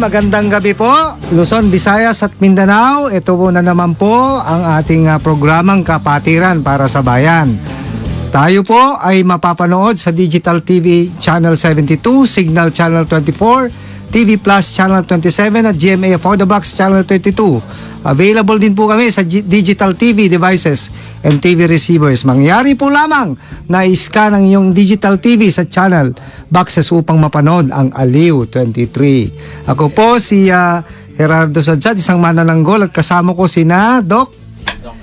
magandang gabi po. Luzon, Visayas at Mindanao. Ito po na naman po ang ating programang Kapatiran para sa Bayan. Tayo po ay mapapanood sa Digital TV Channel 72, Signal Channel 24, TV Plus Channel 27 at GMA For the Box Channel 32. Available din po kami sa digital TV devices and TV receivers. Mangyari po lamang na i-scan ang iyong digital TV sa channel boxes upang mapanood ang Aliw 23. Ako po si Gerardo Sadsad, isang manananggol, at kasama ko si Doc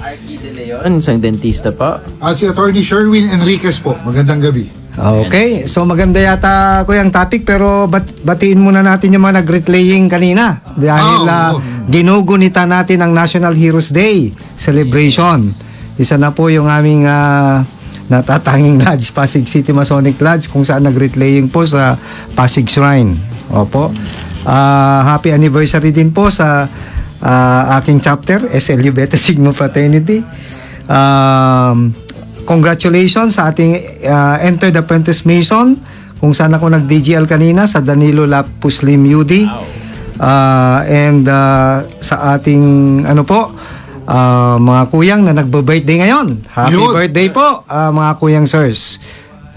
Arky De Leon, isang dentista po. At si Attorney Sherwin Enriquez po. Magandang gabi. Okay, so maganda yata ko yung topic, pero batiin muna natin yung mga nag-replaying kanina dahil ginugunita natin ang National Heroes Day celebration. Isa na po yung aming natatanging lodge, Pasig City Masonic Lodge, kung saan nag-replaying po sa Pasig Shrine. Opo. Happy anniversary din po sa aking chapter, SLU Beta Sigma Fraternity. Congratulations sa ating Enter the Apprentice Mason, kung saan ako nag-DGL kanina sa Danilo Lapus Lim UD. And sa ating mga kuyang na nagbo-birthday ngayon. Happy birthday po mga kuyang sirs.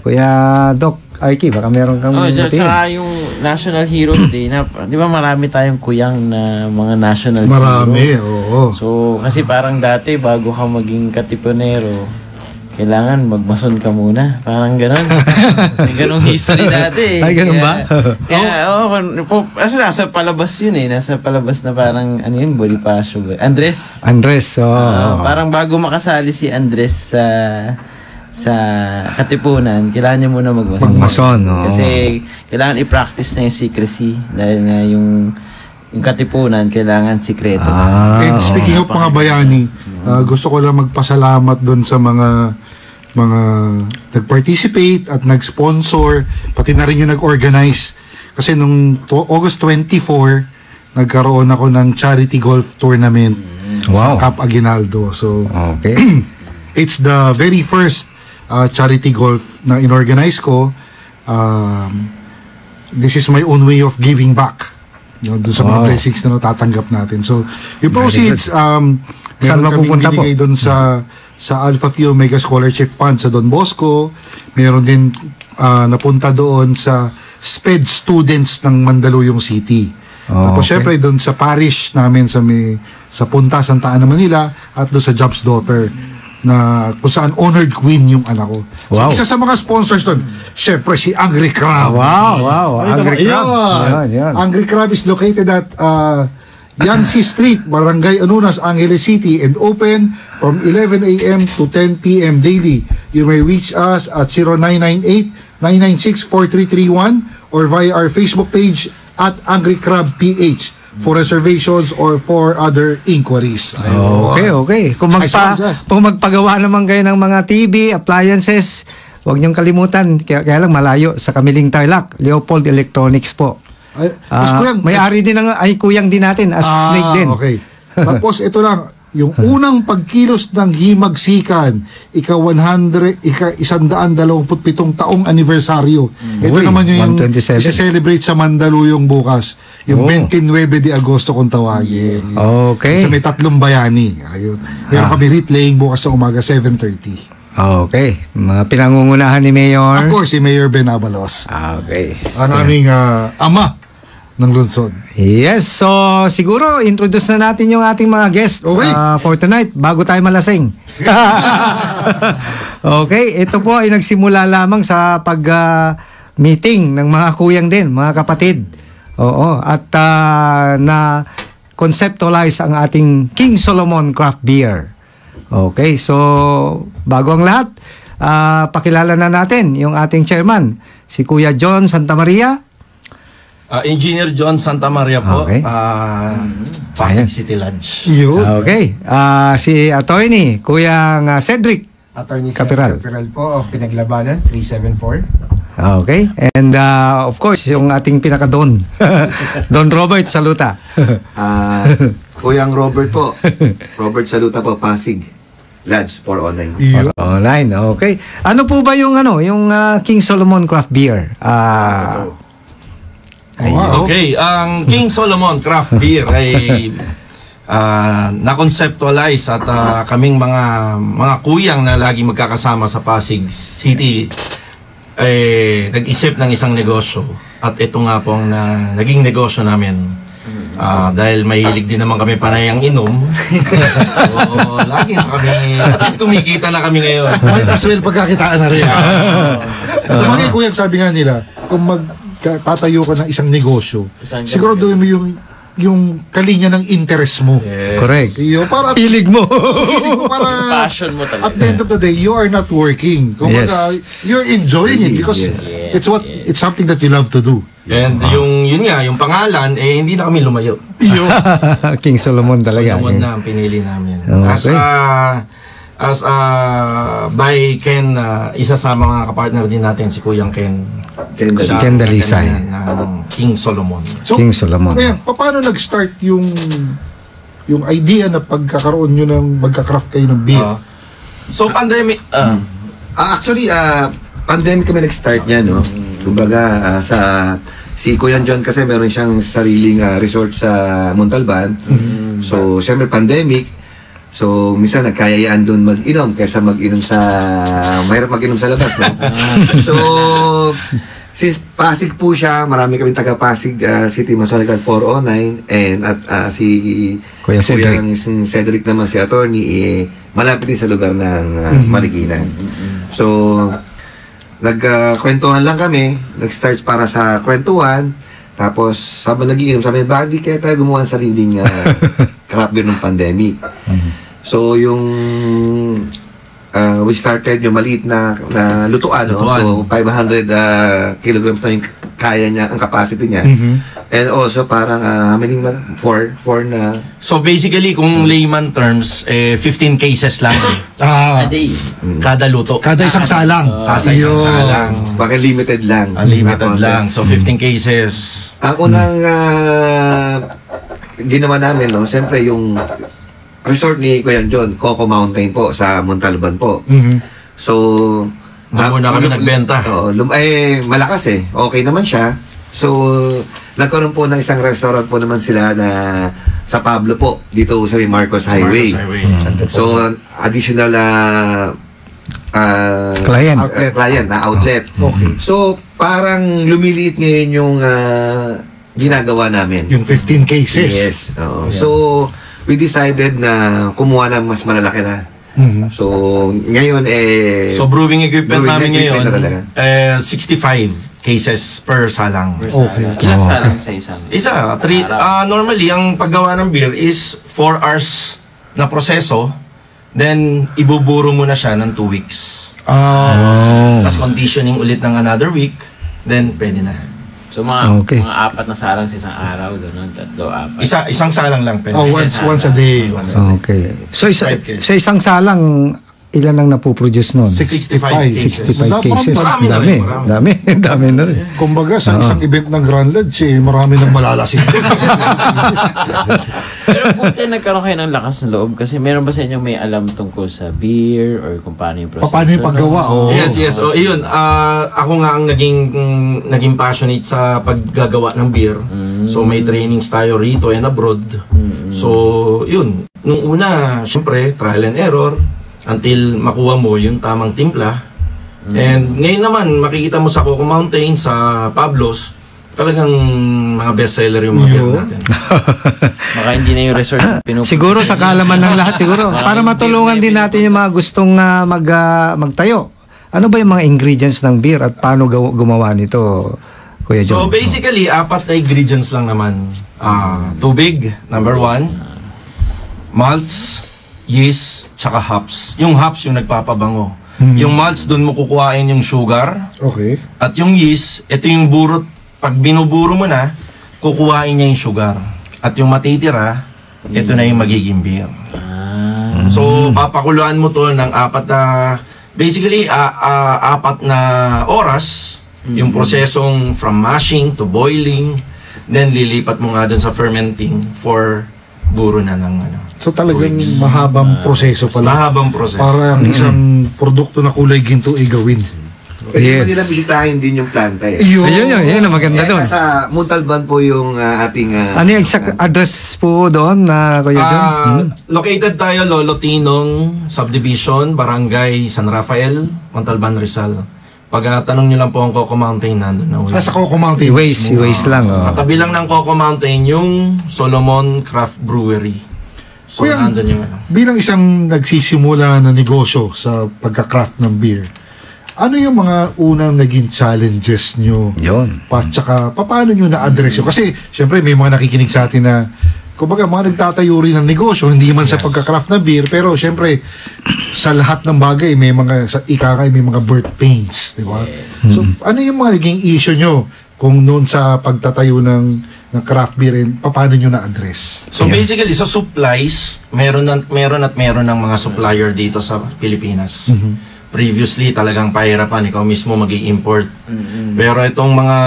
Kuya Doc Arky, baka meron kang saka yung National Heroes Day na, di ba marami tayong kuyang na mga national Marami, hero. So kasi parang dati bago ka maging katipunero, kailangan magmason ka muna. Parang gano'n. May ganong history dati. Ay, ganun ba? Kasi nasa palabas yun eh. Nasa palabas na parang, Bonifacio. Andres. Parang bago makasali si Andres sa Katipunan, kailangan niya muna magmason. Kasi kailangan i-practice na yung secrecy. Dahil nga yung Katipunan, kailangan sikreto. And speaking of mga bayani, gusto ko lang magpasalamat doon sa mga nag-participate at nag-sponsor, pati na rin yung nag-organize. Kasi nung August 24, nagkaroon ako ng charity golf tournament sa Cap Aguinaldo. So, it's the very first charity golf na inorganize ko. This is my own way of giving back. Doon sa mga blessings na natatanggap natin. So, yung proceeds, meron kaming binigay doon sa Alpha Phi Omega Scholarship Fund sa Don Bosco. Meron din napunta doon sa SPED students ng Mandaluyong City. Tapos syempre doon sa parish namin sa Punta, Santa Ana, Manila, at doon sa Job's Daughter, na kung saan honored queen yung anak ko. So, isa sa mga sponsors doon, syempre si Angry Crab. Angry Crab. Angry Crab is located at Yancy Street, Barangay Anunas, Angeles City, and open from 11 a.m. to 10 p.m. daily. You may reach us at 0998-996-4331 or via our Facebook page at Angry Crab PH for reservations or for other inquiries. Okay. Kung magpagawa naman kayo ng mga TV, appliances, huwag niyong kalimutan, kaya lang malayo, sa Kamiling Tarlac, Leopold Electronics po. May-ari din ay kuyang din natin, as Snake din. Okay. Tapos ito lang, yung unang pagkilos ng Himagsikan, ika-127 taong anibersaryo. Ito naman yung isi-celebrate sa Mandaluyong bukas. Yung 29 de Agosto kung tawagin. Okay. Sa may 3 bayani. Ayun. Meron kami replaying bukas ng umaga 7:30. Okay. Mga pinangungunahan ni Mayor? Of course, si Mayor Ben Abalos. Okay. Ang aming ama ng lungsod. Yes, so siguro introduce na natin yung ating mga guest for tonight bago tayo malasing. Okay, ito po ay nagsimula lamang sa pag-meeting ng mga kuyang din, mga kapatid. At na conceptualize ang ating King Solomon Craft Beer. Okay, so bago ang lahat, pakilala na natin yung ating chairman, si Kuya John Santa Maria. Engineer John Santa Maria po, Pasig City Lodge. Okay, si attorney, Kuya Cedric Attorney Capiral po of Pinaglabanan 374. Okay, and of course yung ating pinaka-don Don Robert Saluta. Kuyang Robert po, Robert Saluta po, Pasig Lodge for online. Online, okay. Ano po ba yung King Solomon Craft Beer? Wow. Okay, ang King Solomon Craft Beer ay na-conceptualize at kaming mga kuyang na lagi magkakasama sa Pasig City nag-isip ng isang negosyo at ito nga po ang naging negosyo namin. Dahil mahilig din naman kami panayang inom. So, lagi na kami, at least kumikita na kami ngayon. Might as well pagkakitaan na rin. So, mga kuyang sabi nga nila, kung magtatayo ka ng isang negosyo, siguro doon mo yung kalinya ng interest mo. Yes. Correct. Para Pilig mo. para Passion mo talaga. at the end of the day, you are not working. Kung you're enjoying it because it's something that you love to do. And yun pangalan, hindi na kami lumayo. King Solomon talaga. Solomon na ang pinili namin. Okay. As by Ken, isa sa mga kapartner din natin, si Kuyang Ken. Ken Dalisay. Ng King Solomon. So, King Solomon. Kaya, paano nag-start yung idea na pagkakaroon nyo ng magka-craft kayo ng beer? So, pandemic. Actually, pandemic kami nag-start niya, no? Kumbaga, si Kuya John kasi meron siyang sariling resort sa Montalban. So, siyempre pandemic. So, minsan nagkayayaan doon mag-inom kaysa mag-inom mahirap mag-inom sa labas, no? So, since Pasig po siya, marami kaming taga-Pasig City Masonic Club 409 and at si Kuya Cedric naman si attorney, malapit din sa lugar ng Marikina. So, nagkwentuhan lang kami, nag-start para sa kwentuhan, tapos sabang nag-iinom, sabi, bakit di kaya tayo gumawa ng sariling craft beer ng pandemic? So, we started yung maliit na lutuan, no? So 500 kilograms na yung kaya niya, ang capacity niya. And also parang how many man? Four na. So basically, kung layman terms, 15 cases lang A day. kada luto. Kada isang salang. Kada isang salang. Baka limited lang. Unlimited lang. So 15 cases. Ang unang ginawa namin, no, siyempre yung resort ni Kuya John, Coco Mountain po, sa Montalban po. So, muna kami nagbenta. Malakas okay naman siya. So, nagkaroon po ng isang restaurant po naman sila na sa Pablo po, dito sa Marcos Highway. So, additional client na outlet. Okay. So, parang lumiliit ngayon yung ginagawa namin. Yung 15 cases. Yes. So, we decided na kumuha ng mas malalaki na. So, ngayon So, brewing equipment namin ngayon, na 65 cases per salang. Okay. Ilang salang sa isang? Isa. Normally, ang paggawa ng beer is 4 hours na proseso. Then, ibuburo mo na siya ng 2 weeks. Tapos conditioning ulit ng another week. Then, pwede na. So mga 4 na salang sa isang araw, doon, 3, 4. Isang salang lang pwede. Once a day. Okay. So sa isang salang, ilan ang napoproduce nun? 65 cases. Dami na rin. Kumbaga, sa isang event ng Grand Lodge, marami nang malalasing. Pero buti nagkaroon kayo ng lakas ng loob kasi meron ba sa inyo may alam tungkol sa beer or kung paano yung proseso? Paano yung paggawa? Yes. Iyon. Ako nga ang naging passionate sa paggagawa ng beer. So may trainings tayo rito and abroad. So, yun. Nung una, syempre, trial and error until makuha mo yung tamang timpla. And ngayon naman, makikita mo sa Coco Mountain, sa Pablos, talagang mga bestseller yung mga beer natin. Baka hindi na yung resort pinupunta. Siguro sa kalaman ng lahat siguro para matulungan din natin yung mga gustong magtayo. Ano ba yung mga ingredients ng beer at paano gumawa nito, Kuya John? So basically, 4 na ingredients lang naman. Tubig, number 1. Malts, yeast, tsaka hops. Yung hops yung nagpapabango. Yung malts, doon mo kukuhain yung sugar. Okay. At yung yeast, ito yung burot. Pag binuburo mo na, kukuhain niya yung sugar. At yung matitira, ito na yung magiging beer. So, papakuluan mo to ng 4 na, basically, 4 na oras, yung prosesong from mashing to boiling, then lilipat mo nga dun sa fermenting for buro na ng So talagang mahabang proseso pala. Mahabang proseso. Para ang isang produkto na kulay ginto ay gawin. Pwede nila bisitahin din yung planta eh. Ayun ang maganda doon. Sa Montalban po yung ating... ano yung exact address po doon na Kuya John? Located tayo, Lolo Tinong Subdivision, Barangay San Rafael, Montalban, Rizal. Pag tanong nyo lang po ang Coco Mountain, nandun na. Sa Coco Mountain. Waste lang. Katabi lang ng Coco Mountain yung Solomon Craft Brewery. So, Kuya, nandun yung bilang isang nagsisimula na negosyo sa pagka-craft ng beer, ano yung mga unang naging challenges nyo? Yun. Tsaka, paano nyo na-address yun? Kasi, syempre, may mga nakikinig sa atin na, kumbaga, mga nagtatayo rin ng negosyo, hindi man sa pagka-craft na beer, pero syempre, sa lahat ng bagay, may mga, sa ikakay, may mga birth pains, di ba? So, ano yung mga naging issue nyo kung noon sa pagtatayo ng craft beer, paano nyo na-address? So basically, sa supplies, meron ng mga supplier dito sa Pilipinas. Previously, talagang pahirapan, ikaw mismo mag-i-import. Pero itong mga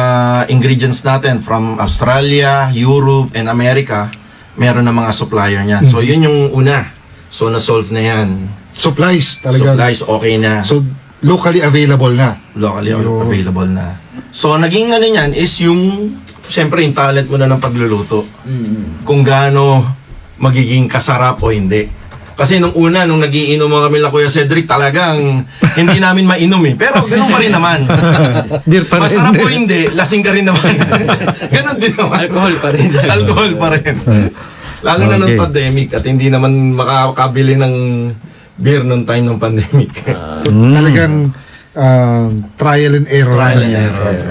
ingredients natin from Australia, Europe, and America, meron na mga supplier niyan. So yun yung una. So na-solve na yan. Supplies, talaga. Supplies, okay na. So, locally available na. Locally available na. So naging ano niyan is yung, syempre yung talent mo na ng pagluluto. Kung gaano magiging kasarap o hindi. Kasi nung una, nung nagiinom mo kami la Kuya Cedric, talagang hindi namin mainom eh. Pero ganun pa rin naman. Masarap o hindi, lasing ka rin naman. Ganun din naman. Alcohol pa rin. Alcohol pa rin. Lalo na nung pandemic at hindi naman makakabili ng beer nung time ng pandemic. So, talagang trial and error.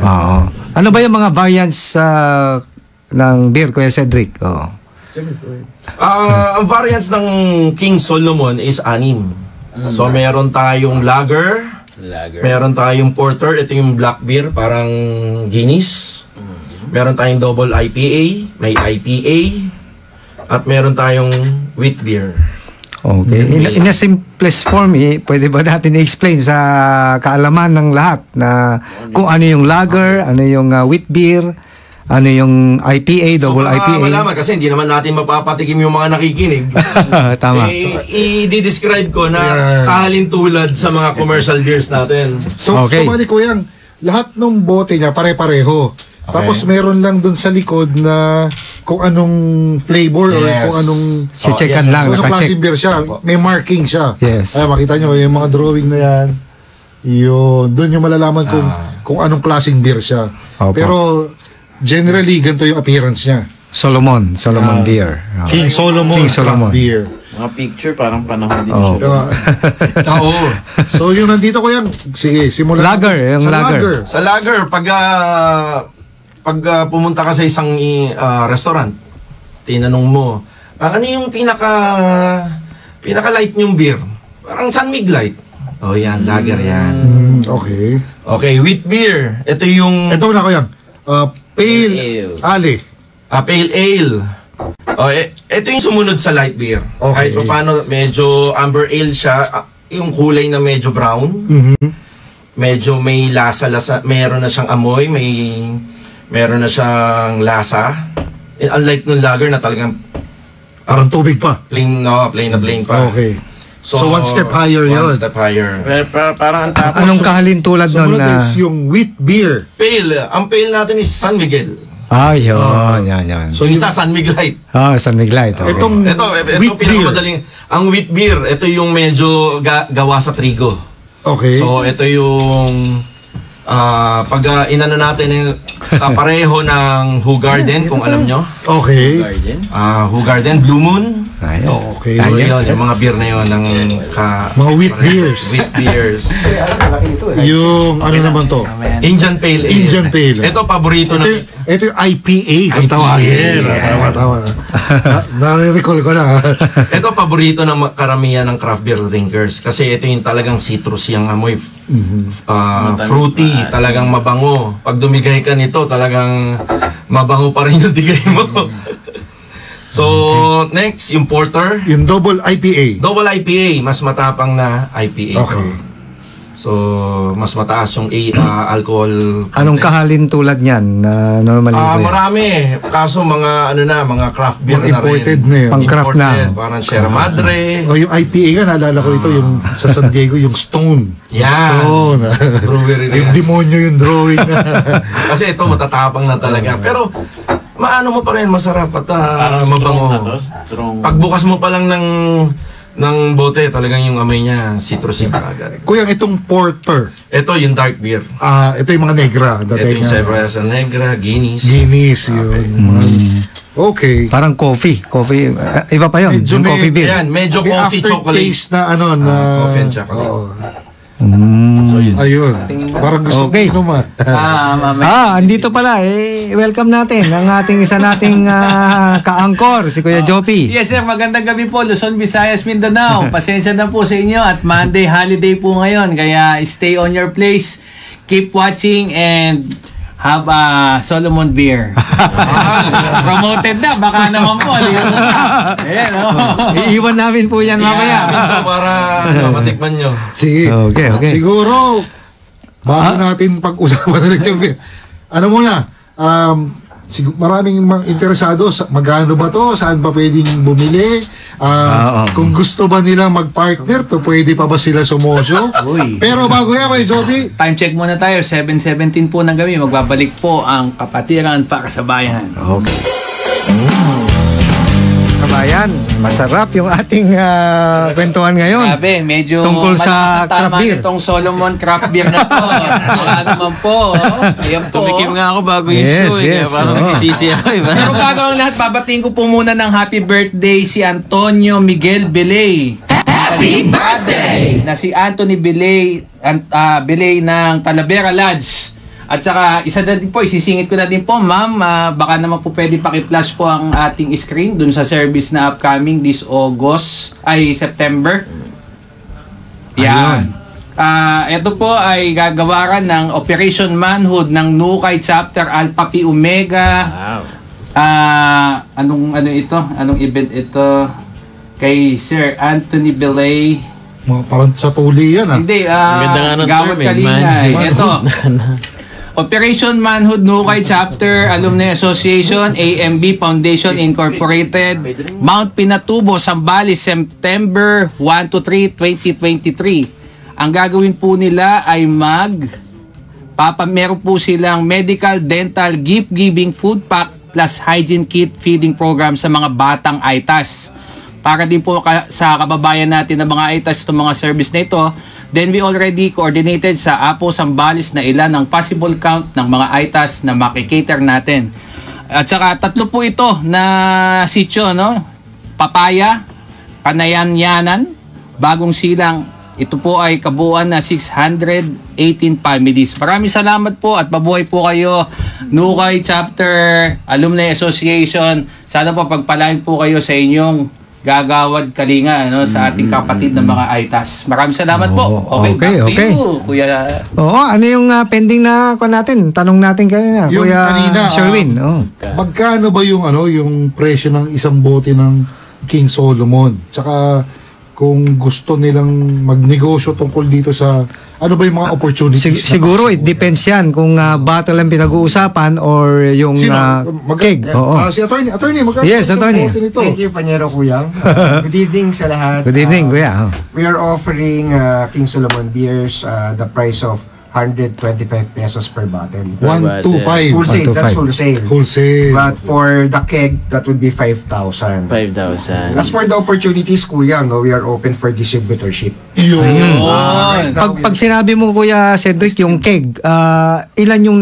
Oo. Ano ba yung mga variants ng beer, Kuya Cedric? Ang variants ng King Solomon is 6. So meron tayong lager, meron tayong porter, ito yung black beer, parang Guinness. Meron tayong double IPA, may IPA, at meron tayong wheat beer. Okay. In a simplest form, pwede ba natin i-explain sa kaalaman ng lahat na kung ano yung lager, ano yung wheat beer, ano yung IPA, double IPA? So, malaman kasi hindi naman natin mapapatikim yung mga nakikinig. Tama. I-describe ko na kahalintulad sa mga commercial beers natin. So, mali Kuyang, lahat ng bote niya pare-pareho. Tapos meron lang dun sa likod na kung anong flavor or kung anong checkan lang, kung anong klaseng beer siya. May marking siya. Yes. Ay, makita nyo yung mga drawing na yan. Yun. Doon yung malalaman kung anong klaseng beer siya. Pero generally, ganito yung appearance niya. Solomon beer. King Solomon craft beer. Mga picture, parang panahon din siya. Oo. So, yung nandito ko yan, sige, simulan lager, yung lager. Sa lager, pag pumunta ka sa isang restaurant, tinanong mo, ano yung pinaka light yung beer? Parang San Mig Light. Oh, yan, lager yan. Okay. Okay, wheat beer. Ito yung... Ito na ko yan. Pale Ale. Pale ale. Ito yung sumunod sa light beer. Okay. Kahit paano, medyo amber ale siya. Yung kulay na medyo brown. Medyo may lasa. Meron na siyang amoy. Meron na siyang lasa. Unlike nung lager na talagang parang tubig pa. Plain pa. Okay. So one step higher yun. One step higher. Parang ang tapos. Anong kahalintulad nun na? Yung wheat beer. Pale. Ang pale natin is San Miguel. Yan. So isa San Mig Light. San Mig Light. Okay. Ito pinakamadaling. Ang wheat beer, ito yung medyo gawa sa trigo. Okay. So ito yung pag inano natin kapareho ng Hoegaarden, kung alam nyo. Okay. Hoegaarden, Blue Moon. Okay. So yun, yung mga beer na yun ng mga wheat beers. Wheat beers. Yung ano naman to? Indian Pale Ale. Indian Pale. Ito paborito na. Ito yung IPA kung tawagin. Tama. Nare-recall ko na. Ito paborito ng karamihan ng craft beer drinkers kasi ito yung talagang citrus yung amoy. Fruity, talagang mabango. Pag dumigay ka nito, talagang mabango pa rin yung digay mo. So, next, yung porter. Yung double IPA. Double IPA, mas matapang na IPA. Okay. So, mas mataas yung alcohol content. Anong kahalin tulad niyan na normally? Marami. Kaso mga mga craft beer mga na imported rin. na yun. Pang-craft na. Parang Sierra Madre. Yung IPA nga, naalala ko ito, yung sa San Diego, yung Stone. Yan. Stone. Brewery na Yung yan. demonyo yung drawing na. Kasi ito, matatapang na talaga. Pero, maano mo pa rin, masarap at mabango. Pagbukas mo pa lang ng bote, talagang yung amoy niya, citrusy ka agad. Kuya, itong porter. Ito, yung dark beer. Ito yung mga negra. Ito yung Cerveza Negra, Guinness. Guinness, yun. Okay. Parang coffee. Iba pa yun. Medyo Yung coffee beer. Yan, medyo coffee chocolate. Aftertaste na na... Coffee and chocolate. Oo. So, yun. Ayun. Parang gusto Okay. ko naman. Andito pala welcome natin ang ating isa nating ka-angkor, si Kuya Jopi. Yes sir, magandang gabi po Luzon, Visayas, Mindanao. Pasensya na po sa inyo at Monday holiday po ngayon, kaya stay on your place, keep watching and have a Solomon beer. Promoted na, baka naman po. Ayan, Iiwan namin po yan mamaya. Ito para matikman nyo. Sige. Okay. Siguro, bago natin pag-usapan ulit yung ano muna, maraming mga interesado, magkano ba to? Saan pa pwedeng bumili? Kung gusto ba nilang mag-partner, pwede pa ba sila sumosyo? Pero bago yan, Kuya Joby, time check muna tayo, 7:17 po ng gabi, magbabalik po ang Kapatiran para sa Bayan. Okay. Kabayan, masarap yung ating kwentuhan ngayon. Grabe, medyo Tungkol sa craft beer. Itong Solomon craft beer na to. Baka naman po. Ayan po. Tumikim nga ako bago yung show. Yes. Parang sisisi ako. Pero bago ang lahat, babatiin ko po muna ng happy birthday si Antonio Miguel Belay. Happy birthday! Na si Anthony Belay, Belay ng Talavera Lodge. At saka, isa na din po, isisingit ko na din po, ma'am, baka naman po pwede paki-flash po ang ating screen dun sa service na upcoming this September. Yan. Ito po ay gagawaran ng Operation Manhood ng Nukay Chapter Alpha Pi Omega. Wow. Anong event ito? Kay Sir Anthony Belay. parang sa tuli yan. Hindi, Ganda nga ng Gawad term, Kalingay. Manhood. Ito. Operation Manhood Nukay Chapter Alumni Association AMB Foundation Incorporated Mount Pinatubo, Zambales, September 1 to 3, 2023. Ang gagawin po nila ay meron po silang medical, dental, gift-giving food pack plus hygiene kit feeding program sa mga batang ITAS. Para din po sa kababayan natin ng mga ITAS itong mga service na ito. Then we already coordinated sa Apo, Zambales na ilan ang possible count ng mga ITAS na makikater natin. At saka 3 po ito na sityo, no? Papaya, Kanayan-Yanan, Bagong Silang. Ito po ay kabuuan na 618 families. Maraming salamat po at mabuhay po kayo, Nukay Chapter Alumni Association. Sana po pagpalain po kayo sa inyong Gagawad Kalinga sa ating kapatid ng mga ITAS. Maraming salamat po. Okay. You, Kuya. Ano yung pending na natin? Tanong natin kanina, Yung Kuya kanina, Sherwin. magkano ba yung yung presyo ng isang bote ng King Solomon? Tsaka kung gusto nilang magnegosyo tungkol dito sa ano ba yung mga opportunities? Siguro it depends yan kung bottle ang pinag-uusapan or yung keg. Si attorney, magkano? Yes, attorney. Thank you, Panyero Kuyang. Good evening sa lahat. Good evening, Kuya. We are offering King Solomon beers the price of 125 pesos per bottle. 125. Wholesale, that's wholesale. Wholesale. But for the keg, that would be 5,000. 5,000. As for the opportunities, Kuya, we are open for distributorship. Yun. Pag sinabi mo, Kuya Cedric, yung keg, ilan yung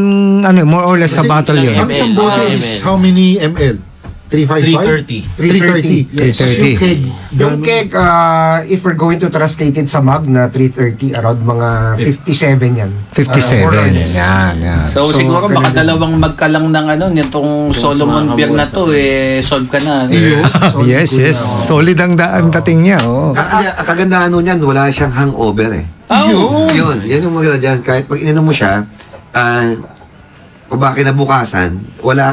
more or less sa bottle yun? Ang isang bote is how many ml? 355? 330. 330. Yes. Yung keg. Yung keg, if we're going to translate it sa mug na 330, around mga 57 yan. 57. More or less. Yan. So siguro baka dalawang magkalang ng nitong Solomon beer na to, solve ka na. Yes. Solid ang dating niya. Ang kagandahan nun yan, wala siyang hangover eh. Oh. Yan yung maganda dyan. Kahit pag ininom mo siya, kung bakit nabukasan,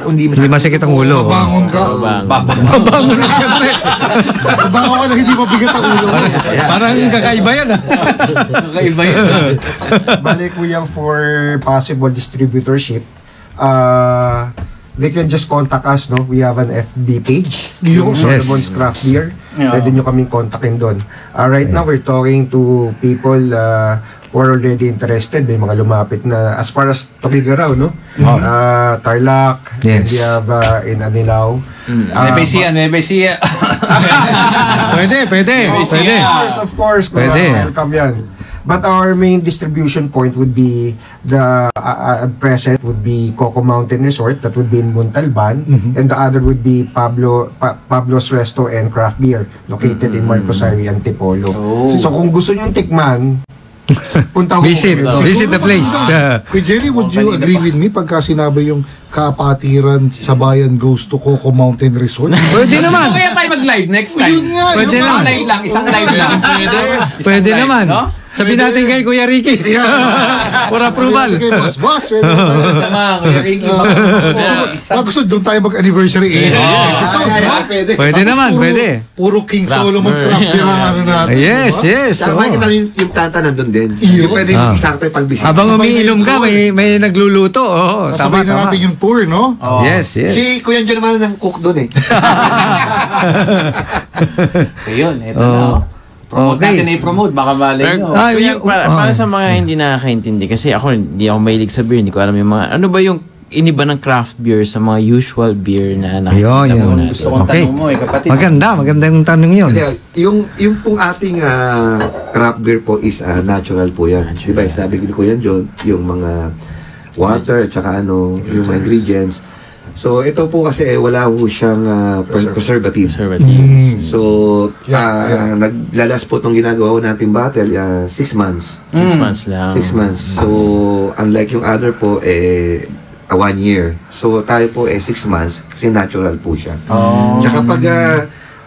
hindi masakit ang ulo. Babangon ka. Babangon na siyempre. Babangon ka na hindi mabigat ang ulo. Parang kakaiba yan Kakaiba yan. Balik ko yung for possible distributorship, they can just contact us, no? We have an FB page, yung Solomon's Craft Beer. Pwede nyo kaming kontakin doon. Right now, we're talking to people who are already interested. May mga lumapit na, as far as Tugigaraw, no? Tarlac, and we have in Anilao. Nevesia. Pwede. Of course. Welcome yan. But our main distribution point would be at present would be Coco Mountain Resort, that would be in Montalban, and the other would be Pablo's Resto and Craft Beer, located in Marcos Highway, Antipolo. So kung gusto nyo tikman, punta visit the place. Kuya Jerry, would you agree with me pagka sinabi yung kapatiran sa bayan goes to Coco Mountain Resort? Pwede naman. Kaya tayo mag-live next time. Pwede naman. Isang live lang. Pwede naman. Sabihin natin kay Kuya Ricky. For approval. Boss, Kuya Ricky. Gusto doon tayo mag-anniversary. Pwede naman, pwede. Puro King Solomon Craft Beer ang ano natin. Yes. Tama kita yung planta nandun din. Yung pwede eksakto yung pagbisita. Habang umiinom ka, may nagluluto. Sasabihin na natin yung tour, no? Yes. Si Kuya John naman ang cook doon eh. Ayun, ito na. Promote natin na i-promote, baka malay nyo. Para sa mga hindi nakakaintindi, kasi hindi ako mahilig sa beer, hindi ko alam yung mga, ano ba yung iniba ng craft beer sa mga usual beer na nakikita mo na? Gusto kong tanong mo kapatid. Maganda yung tanong yun. Yung pong ating craft beer po is natural po yan. Diba, sabi ko yan, John, yung mga water at saka yung mga ingredients. So, ito po kasi wala po siyang preservative. So, naglalas po itong ginagawa ko natin bottle, 6 months. 6 months lang. 6 months. So, unlike yung other po, 1 year. So, tayo po 6 months kasi natural po siya. Tsaka pag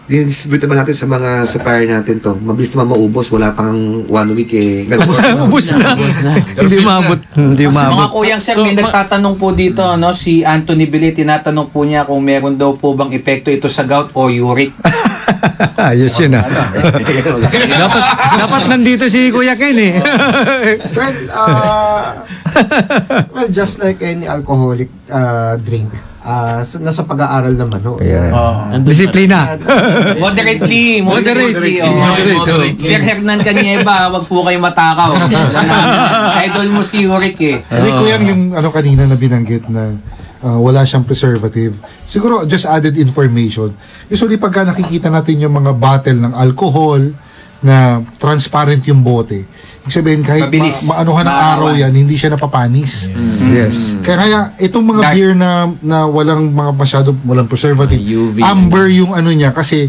distribute naman natin sa mga supplier natin to, mabilis naman maubos, wala pang 1 week ubos na. Hindi maabot. Mga kuyang sir, may nagtatanong po dito, si Anthony Billy, tinatanong po niya kung meron daw po bang epekto ito sa gout o uric. Ayos yun dapat nandito si Kuya Ken Well, just like any alcoholic drink, nasa pag-aaral naman disiplina. Moderately. Sir Hernan Canieva, wag po kayo matakaw. Idol mo si Uric Hindi ko yan yung kanina na binanggit na wala siyang preservative. Siguro just added information. Usually pagka nakikita natin yung mga bottle ng alcohol na transparent yung bote, ibig sabihin kahit maanuhan ng araw yan, hindi siya napapanis. Yes. Kaya itong mga beer na walang walang preservative, UV, amber yung niya kasi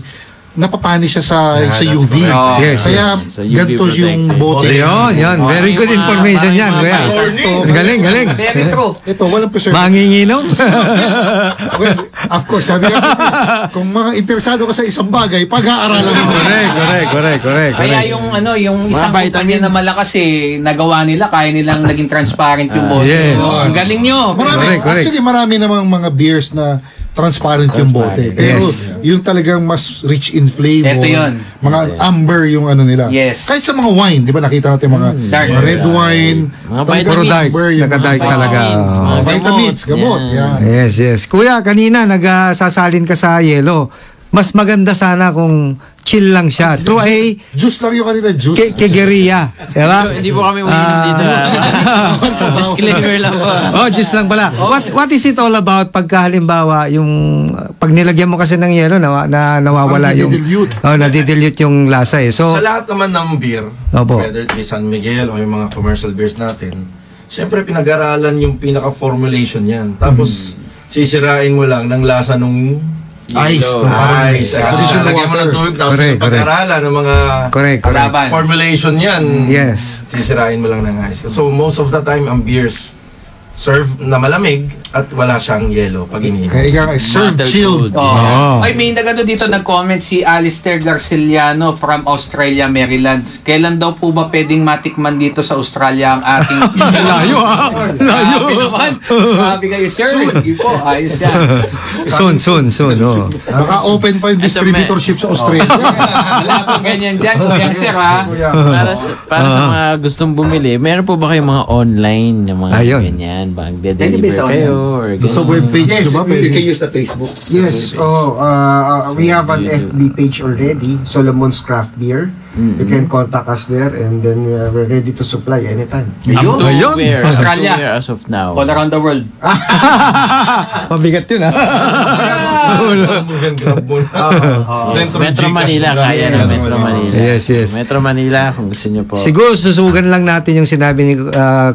napapanis siya sa UV. Kaya ganito yung bote. Yan. Very good information yan. Galing. Very true. Ito, walang preservative. Manginginom? Well, of course, sabi kasi, kung mga interesado ka sa isang bagay, pag-aaralan mo. Correct. Kaya yung isang kumpanya na malakas nagawa nila, kaya nilang naging transparent yung bote. Ang galing nyo. Actually, marami namang mga beers na transparent yung bote. Pero yung talagang mas rich in flavor. Ito yun. Mga amber yung nila. Yes. Kahit sa mga wine, di ba nakita natin mga red wine, mga vitamins. Naka-dark talaga. Vitamins, gamot. Yes. Kuya, kanina nagsasalin ka sa yelo. Mas maganda sana kung chill lang siya. True juice lang yung kanila, juice. Kegeria. Diba? Hindi po kami umiinom dito. Disclaimer lang po. Juice lang pala. What is it all about pagka halimbawa yung pag nilagyan mo kasi ng yelo nawawala yung nadidilute yung lasa So sa lahat naman ng beer, whether it be San Miguel o yung mga commercial beers natin, syempre pinag-aralan yung pinaka-formulation yan. Tapos sisirain mo lang ng lasa nung ice. Kasi lagyan mo ng tubig, tapos pag-aralan ng mga formulation yan. Yes. Sisirain mo lang ng ice. So most of the time, ang beers serve na malamig at wala siyang yelo pag iniinom. Kaya ikaw, serve Bottled chilled. food. Ay, may nagano dito, nag-comment si Alistair Garciliano from Australia, Maryland. Kailan daw po ba pwedeng matikman dito sa Australia ang ating... Layo Layo. naman. Sabi kayo, sir. Sige po, ayos yan. Soon. Oh. Baka open pa yung distributorship sa Australia. Wala po ganyan dyan, kuya sir, ha? Para sa mga gustong bumili, meron po ba kayong mga online na mga ganyan? Mag-deliver kayo? Or Sa webpage, Yes, diba? you can use the Facebook. Yes, we have an FB page already, Solomon's Craft Beer. You can contact us there and then we're ready to supply anytime. Ayun. Ayun. Australia. Where as of now? All around the world. Mabigat yun, ha? Metro Manila, kaya na Metro Manila. Yes. Metro Manila, kung gusto nyo po. Siguro susugan lang natin yung sinabi ni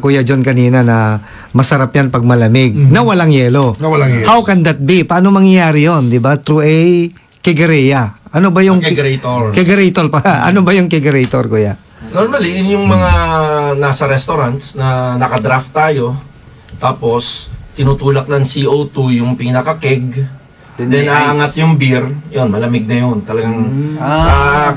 Kuya John kanina na masarap yan pag malamig, na walang yelo. Na walang yelo. How can that be? Paano mangyayari yon, di ba? Through a kegreya. Ano ba yung Kegerator. Kegerator pa. Ano ba yung kegerator, Kuya? Normally, yun yung mga nasa restaurants na nakadraft tayo, tapos tinutulak ng CO2 yung pinaka-keg, then aangat yung beer, yun, malamig na yun. Talagang,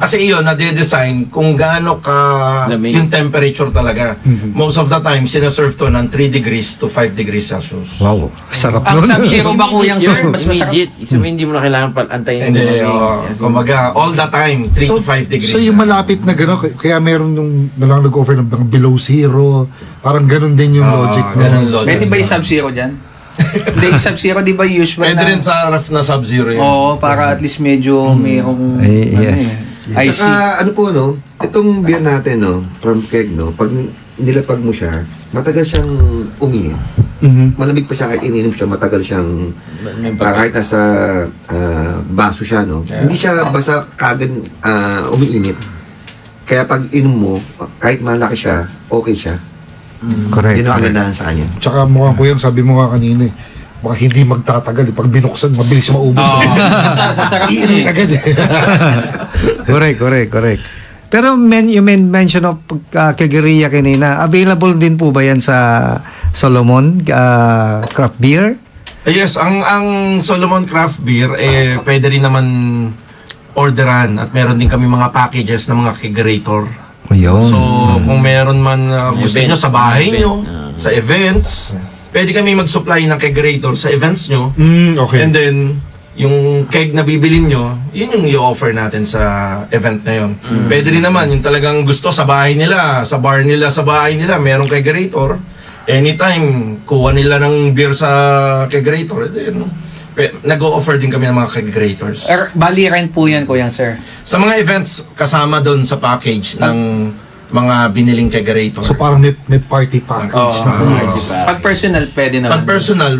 kasi yun, nade-design kung gaano ka yung temperature talaga. Most of the time, sinaserve to ng 3 degrees to 5 degrees Celsius. Wow, sarap Ang nun. Sub-Zero ba kuyang sir? Mas masarap. Immediate. Sabihin, hindi mo na kailangan antayin Hindi, kumbaga, all the time, 3 to 5 degrees. So yung malapit na gano'n, kaya meron nung nalang nag-offer ng below zero, parang gano'n din yung logic. ganun logic. Pwede ba yung Sub-Zero dyan? Hindi, yung Sub-Zero, di ba usual Pwede rin sa ref na Sub-Zero yun. Oo, para at least medyo mayroong... Yes. I see. Saka, ano po, no? Itong beer natin, no? From keg, no? Pag nilapag mo siya, matagal siyang umiin. Malamig pa siya kahit ininom siya, matagal siyang kahit nasa baso siya, no? Hindi siya basta kagad umiinit. Kaya pag inom mo, kahit malaki siya, okay siya. Correct. Yun ang kagandahan sa kanya. Tsaka mukhang kuya, sabi mo nga kanina baka hindi magtatagal. Pag binuksan, mabilis maubos. Iinom agad eh. Correct. Pero you mention of kegeriya kanina. Available din po ba yan sa Solomon Craft Beer? Yes, ang Solomon Craft Beer, pwede rin naman orderan at meron din kami mga packages ng mga kegerator. Ayun. So, kung meron man gusto nyo sa bahay nyo, sa events, pwede kami mag-supply ng kegerator sa events nyo. Okay. And then, yung keg na bibilin nyo, yun yung i-offer natin sa event na yun. Pwede rin naman, yung talagang gusto sa bahay nila, sa bar nila, sa bahay nila, merong kegerator. Anytime, kuha nila ng beer sa kegerator, then, nag-o-offer din kami ng mga kegerators. Bali rent po yan, Kuya Sir. Sa mga events, kasama doon sa package ng mga biniling kegerator. So parang net party package. Pag personal, pwede naman. Pag personal,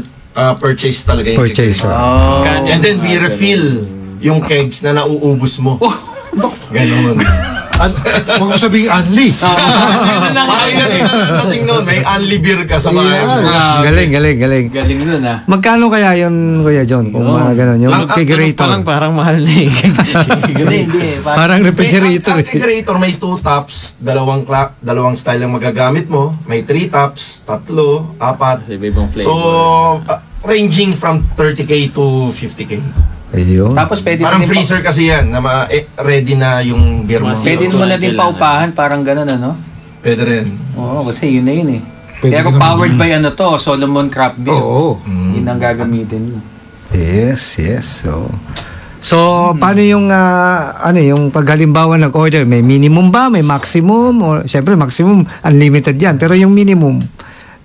purchase talaga yung Purchase. kegerator. And then we refill yung kegs na nauubos mo. Ganun. Huwag mo sabihin unli. Parang ganun ang dating noon. May unli beer ka sa bahay. Galing. Galing nun, ha? Magkano kaya yun, Kuya John? Kung mga ganun, yung kegerator. Parang mahal na eh. Hindi. Parang refrigerator. Ang kegerator may 2 tops, dalawang style ang magagamit mo. May 3 tops, 3, 4. Ibang flavor. So, ranging from 30k to 50k. Ayun. Tapos pwede Parang din freezer kasi yan, na ready na yung beer mo. Pwede mo na din paupahan, parang gano'n, ano? Pwede rin. Oo, kasi yun na yun eh. Pwede Pero ka naman. powered by ano to, Solomon Craft Beer. Oo. Yun ang gagamitin mo. Yes. So, paano yung yung pag halimbawa nag-order, may minimum ba, may maximum, or syempre maximum unlimited yan, pero yung minimum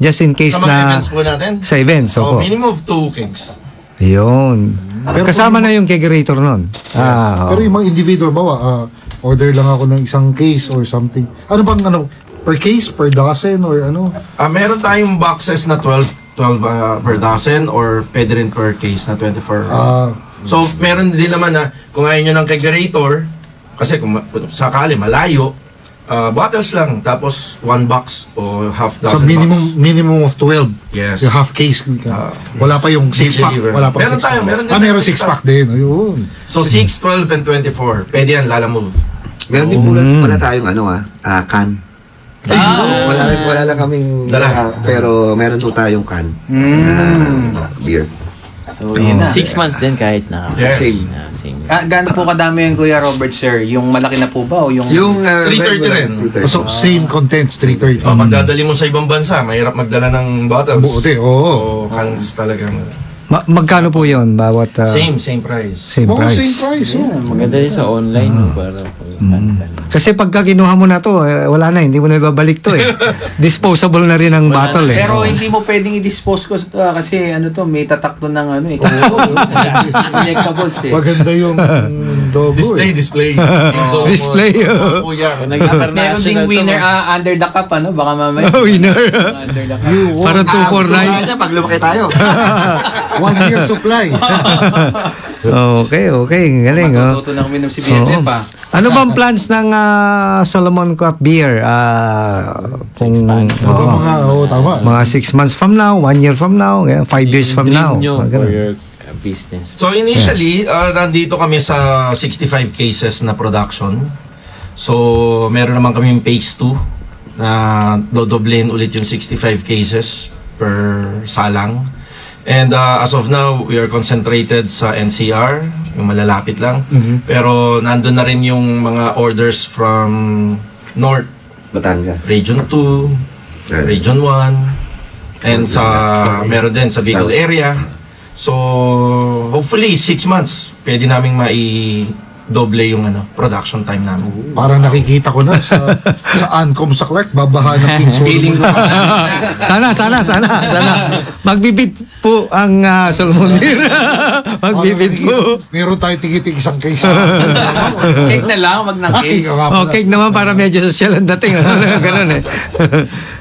just in case Sa mga na events po natin? sa events, opo. Minimum of 2 kegs. Yun. Kasama na yung kegerator nun. Pero yung mga individual, bawa, order lang ako ng isang case or something. Ano bang per case, per dozen, or ano? Meron tayong boxes na 12 per dozen or pwede rin per case na 24. So, meron din naman na kung ayaw nyo ng kegerator, kasi kung sakali malayo, bottles lang, tapos 1 box o half So dozen minimum of 12. Yes. Yung half case. Wala pa yung 6-pack. deliver. Wala pa Meron 6-pack. tayo, meron din Meron tayo 6-pack din. Ayun. So, 6, 12, and 24. Pwede yan, Lalamove. Meron din pala tayong can. Wala rin wala lang kaming dala, pero meron po tayong can. Beer. So, yun na. 6 months din kahit na. Yes. Same. Same. Gaano po kadami yung Kuya Robert, sir? Yung malaki na po ba o yung... Yung 330 rin. So, same contents, 330. Pagdadali mo sa ibang bansa, mahirap magdala ng bottles. Buti, oo. So, cans talaga. Magkano po yun? Bawat... Same price. Same price. Same price. Maganda rin sa online. Para Kasi pagka kinuha mo na to, wala na, hindi mo na ibabalik to eh. Disposable na rin ang bottle eh. Pero hindi mo pwedeng i-dispose ko kasi ano to, may tatak doon ng ano eh. Injectables eh. Maganda yung logo Display. Display. Meron ding winner under the cup, ano? Baka mamaya. Winner. Under the cup. Parang 249. Pag lumaki tayo. 1 year supply. Okay. Galing. Matututo na kami ng si BFF pa. Ano bang plans ng Solomon Craft Beer? Tama. Mga 6 months from now, 1 year from now, 5 years from now. for your business. So initially, nandito kami sa 65 cases na production. So meron naman kami phase 2 na dodoblein ulit yung 65 cases per salang. And as of now, we are concentrated sa NCR, yung malalapit lang. Pero nandun na rin yung mga orders from North, Batangas. Region 2, Region 1, and meron din sa Bicol area. So, hopefully, 6 months, pwede naming doble yung production time namin. Parang nakikita ko na sa Ancom sa Clark, babaha ng King Solomon. Sana. Magbibid po ang Solomon Beer. Magbibid po. Meron tayo tigitig isang case. Cake na lang, wag ng cake. Cake naman para medyo social ang dating. Ganun eh.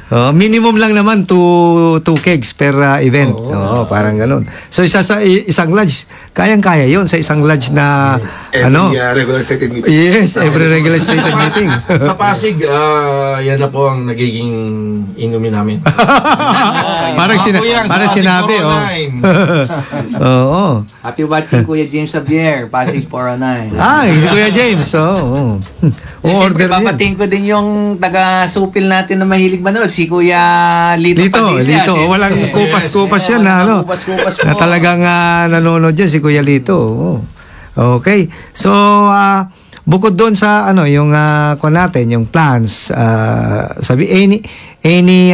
Minimum lang naman 2 kegs per event. Parang ganun. So isang lodge, kayang-kaya 'yon sa isang lodge na Regular stated meeting. Yes, every regular stated meeting. Sa Pasig, yan na po ang nagiging inumin namin. Parang sinabi. Oo. Happy watching Kuya James Xavier, Pasig 409. Kuya James. Siyempre, papating ko din yung taga-supil natin na mahilig manood, si Kuya Lito Padilla. Walang kupas-kupas yan na talagang nanonood dyan si Kuya Lito. Okay. So, bukod doon sa yung natin, yung plans, any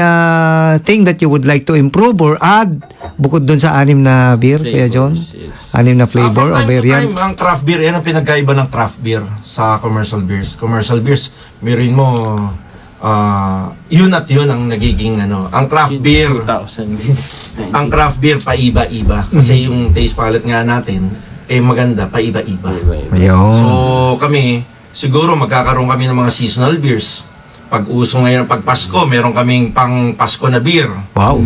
thing that you would like to improve or add bukod doon sa 6 na beer, Kuya John? 6 na flavor o variant? From time to time, ang craft beer, yan ang pinagkaiba ng craft beer sa commercial beers. Commercial beers, meron mo yun at yun ang nagiging ang craft beer. Ang craft beer paiba-iba kasi yung taste palette nga natin maganda, paiba-iba. So kami, siguro magkakaroon kami ng mga seasonal beers. Pag uso ngayon, pag Pasko, meron kaming pang Pasko na beer. Wow.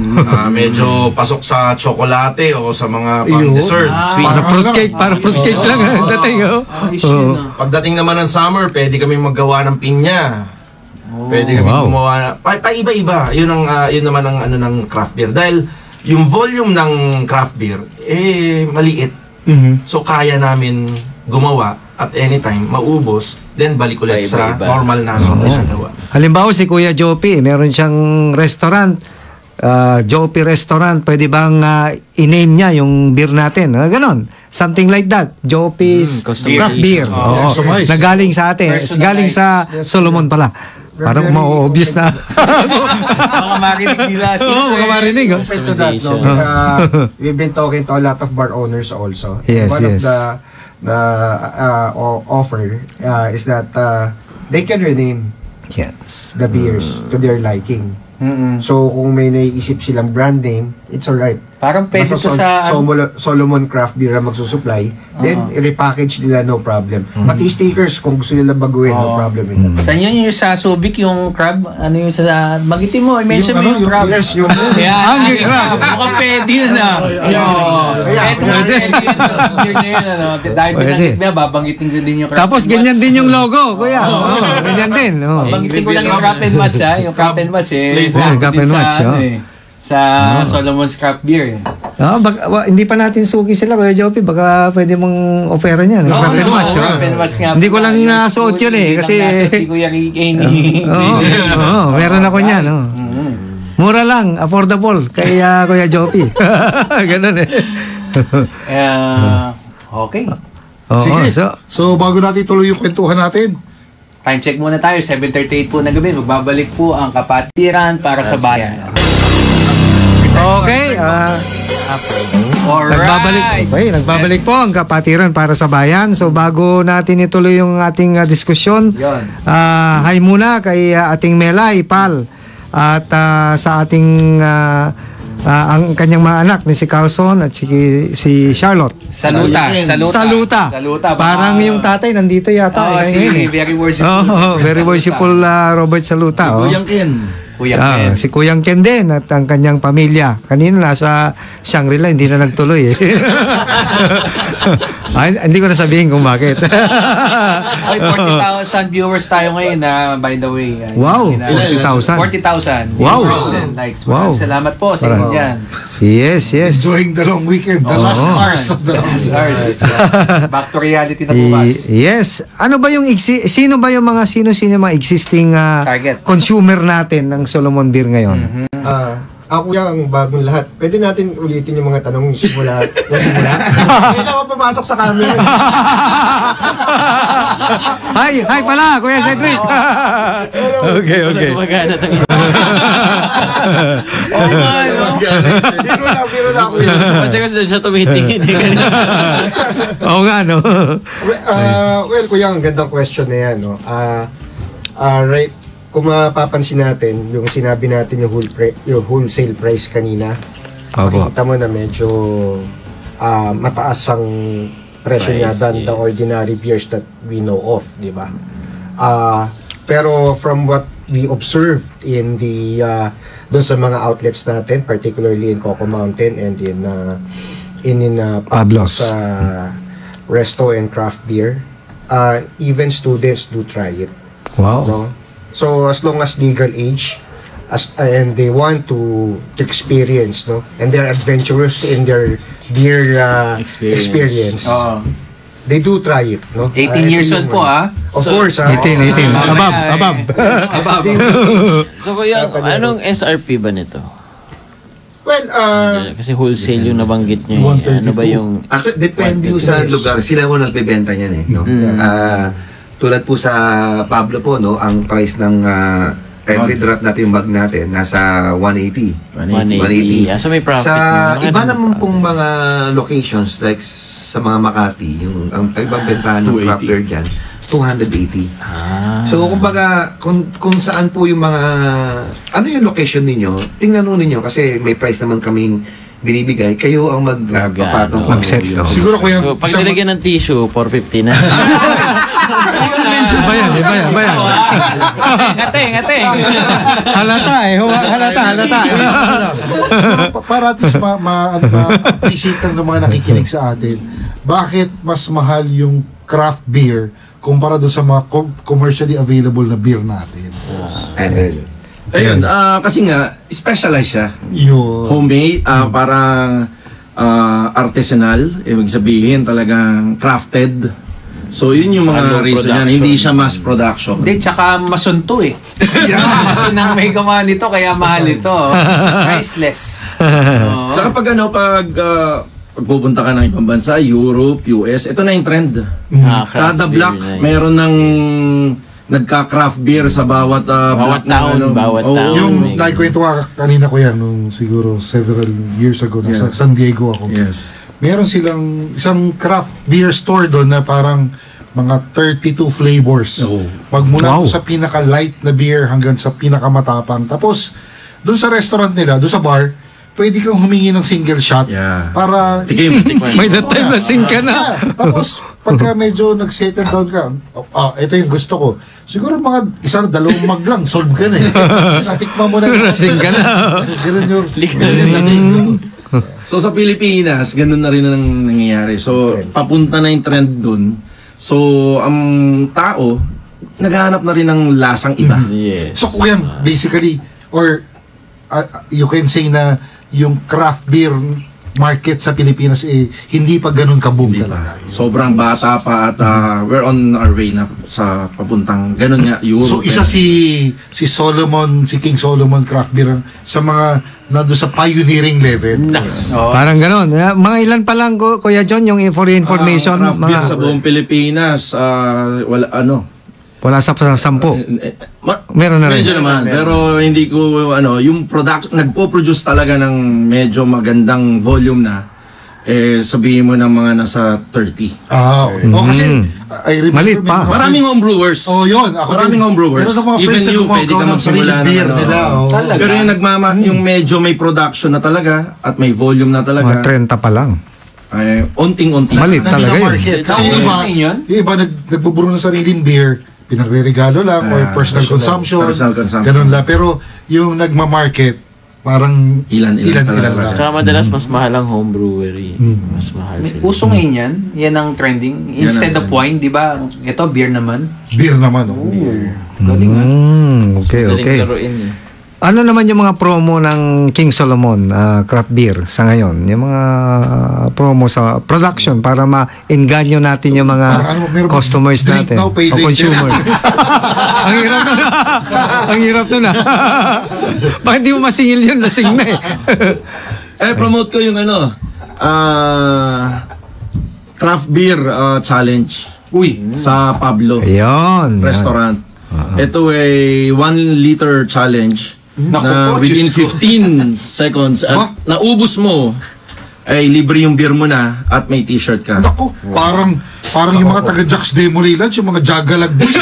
Medyo pasok sa tsokolate o sa mga pang desserts. Para fruitcake lang dating. Pagdating naman ng summer, pwede kami maggawa ng pinya. Pwede kami gumawa paiba-iba. Yun naman ang ng craft beer. Dahil yung volume ng craft beer maliit. So kaya namin gumawa at anytime maubos, then balik ulit sa normal na gawa. Halimbawa si Kuya Jopi, meron siyang restaurant, Jopi Restaurant, pwede bang i-name niya yung beer natin? Ganon. Something like that. Jopi's Craft Beer. Nagaling sa atin. Galing sa Solomon pala. Parang ma-obvious na. Mga marinig nila. Mga marinig. We've been talking to a lot of bar owners also. Yes, One of the offer is that they can rename the beers to their liking. So kung may naiisip silang brand name, it's alright. Parang pwede to sa Solomon Craft Beer ang magsusupply, then i-repackage nila, no problem. Pati stickers kung gusto nila baguhin, no problem with that. Sa inyo yung sa Subic, yung crab, ano yung sa magitin mo, i-mention mo yung crab. Yes, yung hungry crab. Mukhang pwede yun Dahil binanggit niya, babanggitin ko din yung crab. Tapos ganyan din yung logo, Kuya. Ganyan din. Babanggitin ko lang yung crab and match, yung crab and match Crab and match, sa Solomon's Craft Beer. Hindi pa natin suki sila, Kuya Jopi. Baka pwede mong ofera niyan. Open match. Open match nga. Hindi ko lang suot yun eh. Kasi... meron ako niyan. Mura lang, affordable. Kaya Kuya Jopi. Ganun eh. Okay. Sige. So, bago natin tuloy yung kwentuhan natin, Time check muna tayo, 7:38 po na gabi. Magbabalik po ang Kapatiran para sa Bayan. Okay. Nagbabalik po ang Kapatiran para sa Bayan. So bago natin ituloy yung ating diskusyon, hi muna kay ating Melay Pal at sa ating ang kanyang mga anak ni si Carlson at si Charlotte. Saluta. Parang yung tatay nandito yata. Very worshipful. Very worshipful Robert Saluta. Kuyang Ken. Si Kuyang Ken din at ang kanyang pamilya. Kanina nasa Shangri-La, hindi na nagtuloy. Hindi ko na sabihin kung bakit. 40,000 viewers tayo ngayon by the way. Wow, 40,000. 40,000. Wow. Likes. Wow. Salamat po sa inyo dyan. Yes. enjoying the long weekend, the last hours of the long weekend. Back to reality na bukas. Yes. Ano ba yung sino mga existing consumer natin ng Solomon Beer ngayon? Ako yung bagong lahat. Pwede natin ulitin yung mga tanong simula. Kailangan pumasok sa camera. Hi pala, Kuya Cedric. Okay. Biro na ako yun. Kasi siya tumitingin. Oo nga, no? Well, kuya, ang gandang question na yan. No? Right. Kung mapapansin natin, yung sinabi natin yung wholesale price kanina, makikita mo na medyo mataas ang presyo niya than the ordinary beers that we know of, di ba? Pero from what we observed in doon sa mga outlets natin, particularly in Coco Mountain and in Pablo's resto and craft beer, even students do try it. Wow. No? So as long as legal age, and they want to experience, no, and they're adventurous in their beer experience, they do try it, no. 18 years old po, Of course, 18. Above. So kuya, anong SRP ba nito? Well, kasi wholesale yung nabanggit nyo. Ano ba yung... Depende sa lugar. Sila mo nagbebenta niyan eh. No? Tulad po sa Pablo po, no, ang price ng every drop natin yung bag natin, nasa 180. 180. So may profit. Sa iba naman pong mga locations, like sa mga Makati, yung ang ibang bentahan ng craft beer dyan, 280. So, kumbaga, kung saan po yung mga, ano yung location ninyo, tingnan ninyo, kasi may price naman kaming binibigay, kayo ang magpapatong mag-set. Siguro ko yung... So, pag nilagyan ng tissue, 450 na. Bayan. Ngate. Halata. Para at least ma-appreciate ng mga nakikinig sa atin, bakit mas mahal yung craft beer kumpara doon sa mga commercially available na beer natin? Ayun, kasi nga, specialized siya. Homemade, parang artisanal, ibig sabihin talagang crafted. So, yun yung mga reason yan. Hindi siya mass production. Hindi, tsaka masunto eh. Kasi nang may gawa nito, kaya mahal ito. Priceless. Tsaka pag pupunta ka ng ibang bansa, Europe, US, ito na yung trend. Kada block, meron ng nagka-craft beer sa bawat block town, bawat town. Yung naikwento ka kanina ko yan, nung siguro several years ago, nasa San Diego ako. Yes. Meron silang isang craft beer store doon na parang mga 32 flavors. Pagmula sa pinaka-light na beer hanggang sa pinaka-matapang. Tapos, doon sa restaurant nila, doon sa bar, pwede kang humingi ng single shot para... May that time na sing ka na. Tapos, pagka medyo nag-settle down ka, ito yung gusto ko. Siguro mga dalawang mag lang, solve ka na eh. Natikma mo na. Nasing ka na. Ganun yung dating. So sa Pilipinas, ganun na rin ang nangyayari. So papunta na yung trend dun. So ang tao, naghahanap na rin ng lasang iba. Yes. So kuya, basically, or you can say na yung craft beer market sa Pilipinas hindi pa ganun kaboom talaga. Sobrang bata pa at we're on our way na sa papuntang ganun nga Europe. So isa si King Solomon Craft Beer sa mga nando sa pioneering level. Parang ganun. Mga ilan pa lang, Kuya John, yung for information. Craft beer sa buong Pilipinas, wala sa 10. Meron na rin. Medyo naman, pero hindi ko yung nagpo-produce talaga ng medyo magandang volume na sabihin mo ng mga nasa 30. Kasi I remember Malit pa. Maraming homebrewers. Yun. Maraming homebrewers. Even you, pwede ka magsimula ng pero yung yung medyo may production na talaga at may volume na talaga. Mga 30 pa lang. Unting-unting. Malit talaga yun. Kasi yung iba nagbuburo ng sariling beer, pinagre-regalo lang or personal consumption. Ganun lang. Pero yung nagmamarket, parang ilan lang. Tsaka madalas mas mahal ang home brewery. Mas mahal sila. Uso ngayon yan. Yan ang trending. Instead of wine, di ba? Ito, beer naman. Beer naman. Galing nga. Okay. Madaling laruin eh. Ano naman yung mga promo ng King Solomon Craft Beer sa ngayon? Yung mga promo sa production para ma-enganyo natin yung mga customers natin o consumers. Ang hirap nun Bakit di mo masingil yun? Lasing na promote ko yung Craft Beer Challenge. Sa Pablo. Ayun. Restaurant. Ito ay 1 liter challenge. Na within 15 seconds at naubos mo ay libre yung beer mo na at may t-shirt ka. Naku, parang yung mga taga-Jack's Demo Leland, yung mga Jagalag boys.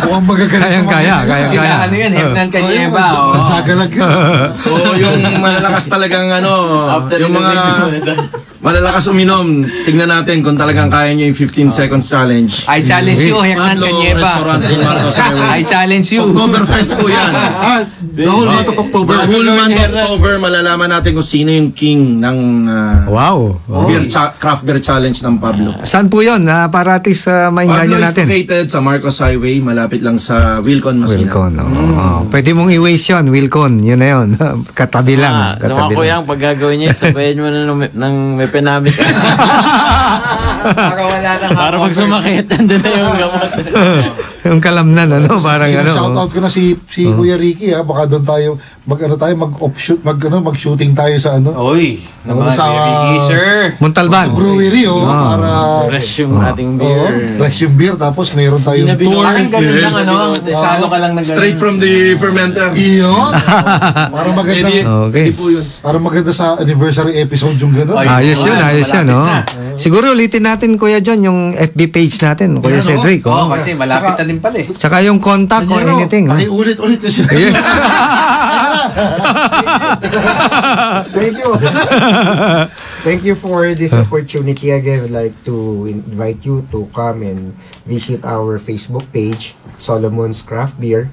Mukhang magagalit sa mga kaya. Sila yan, Hernán Cañeva. Jagalag yun. So yung malalakas talagang yung mga malalakas uminom, tignan natin kung talagang kaya nyo yung 15 seconds challenge. I challenge you, Hernán Cañeva. I challenge you. Oktoberfest po yan. The whole month of October. The whole month of October, malalaman natin kung sino yung king ng craft beer challenge ng Pablo. Saan po yun? Para at least mainganyo Pablo natin. Pablo is located sa Marcos Highway, malapit lang sa Wilcon, Masina. Wilcon, pwede mong i-waste yun, Wilcon. Yun na yun. Katabi lang. Sa mga kuyang, pag gagawin niya, sabayan mo na ng may penamit. Para pag sumakit, nandun na yung gamot. Yung kalamnan, parang Shoutout ko na si Kuya Ricky, baka doon tayo mag-shooting tayo sa Oy, naman, Ricky, sir. Montalban. Sa brewery, para fresh yung ating beer. Fresh yung beer, tapos mayroon tayong tour. Salo ka lang straight from the fermenter. Iyon. Para maganda. Okay. Para maganda sa anniversary episode yung gano'n. Ayos yun. Siguro ulitin natin, Kuya John, yung FB page natin, Kuya Cedric. Kasi malapit na din pala Tsaka yung contact or anything. Pakiulit-ulit na sila. Yes. Thank you. Thank you for this opportunity. Again, I'd like to invite you to come and visit our Facebook page, Solomon's Craft Beer.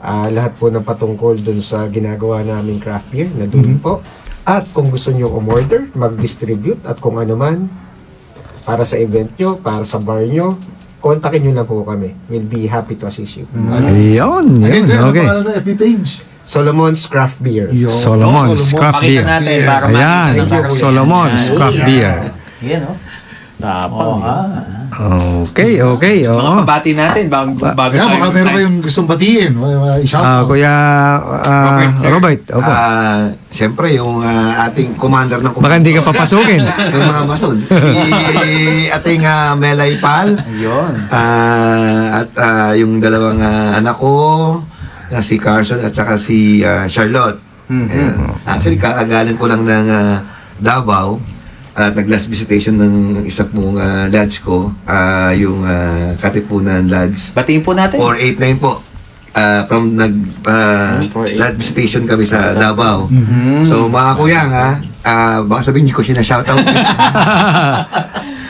Lahat po ng patungkol dun sa ginagawa naming craft beer na dun po. At kung gusto nyo umorder, mag-distribute at kung ano man, para sa event nyo, para sa bar nyo, kontakin nyo lang po kami. We'll be happy to assist you. Ayun. Okay. Ano na FB page? Solomon's Craft Beer. Solomon's Craft Beer. Pakita natin para Ayan. Solomon's Craft Beer. Yan, Tapang. Okay. Mga pabati natin bago Baka meron kayong gustong batiin. I-shoutout. Kuya Robert. Siyempre, yung ating commander ng Baka hindi ka papasukin. ng mga masod. Si ating Melay Pal. Ayun. At yung dalawang anak ko, si Carson at saka si Charlotte. Actually, kaagalan ko lang ng Davao at nag-last visitation ng isa pong lodge ko, yung Katipunan Lodge. Batiin po natin. 489 po. From lodge visitation kami sa Davao. So mga kuyang baka sabihin niyo ko siya na shoutout.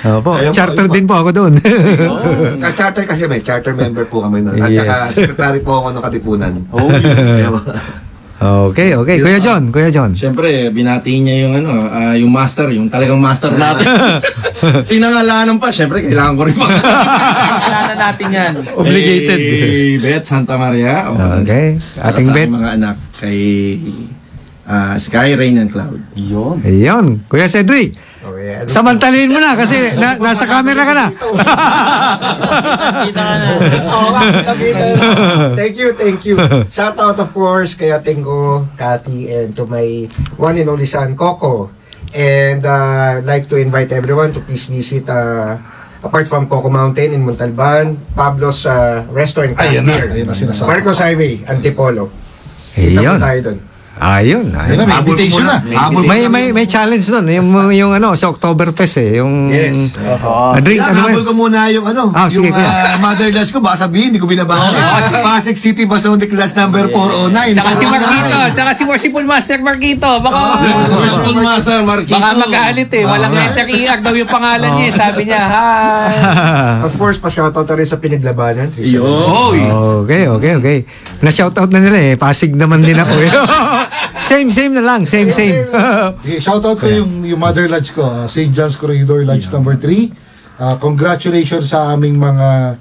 Opo. Charter din po ako doon. Charter kasi charter member po kami noon. At Yes. saka secretary po ako ng Katipunan. Okay. Kuya John. Siyempre, binati niya yung yung master, yung talagang master natin. Pinangalanan pa, siyempre, kailangan ko rin pa. Kailangan natin yan. Obligated. Beth Santa Maria. Okay. Saka Ating sa Beth. mga anak, kay sky, rain, and cloud. Ayun. Kuya Cedric, samantalin mo na kasi nasa camera ka na. Kita ka na. Thank you. Shout out of course kay ating ko, Cathy, and to my one and only son, Coco. And like to invite everyone to please visit apart from Coco Mountain in Montalban, Pablo's Restaurant Ayun na sinasabi. Marcos Highway, Antipolo. Kita Ayun. mo tayo doon. Ayun. Ayun na, may invitation na. May challenge doon. Yung sa Oktoberfest yung... Yes. Drink, Habol ko muna yung sige, yung mother lodge ko, baka sabihin, hindi ko binabasa. Pasig City, Basonte, class number 409. Tsaka si Marquito, tsaka si Worshipful Master Marquito. Baka Worshipful Master Marquito. baka magalit Walang letter ER daw yung pangalan niya. Sabi niya, hi. Of course, pa-shoutout na rin sa pinaglabanan. Okay. Na-shoutout na nila Pasig naman din ako Same na lang. Same. Shoutout ko yung mother lodge ko, St. John's Corridor Lodge number 3. Congratulations sa aming mga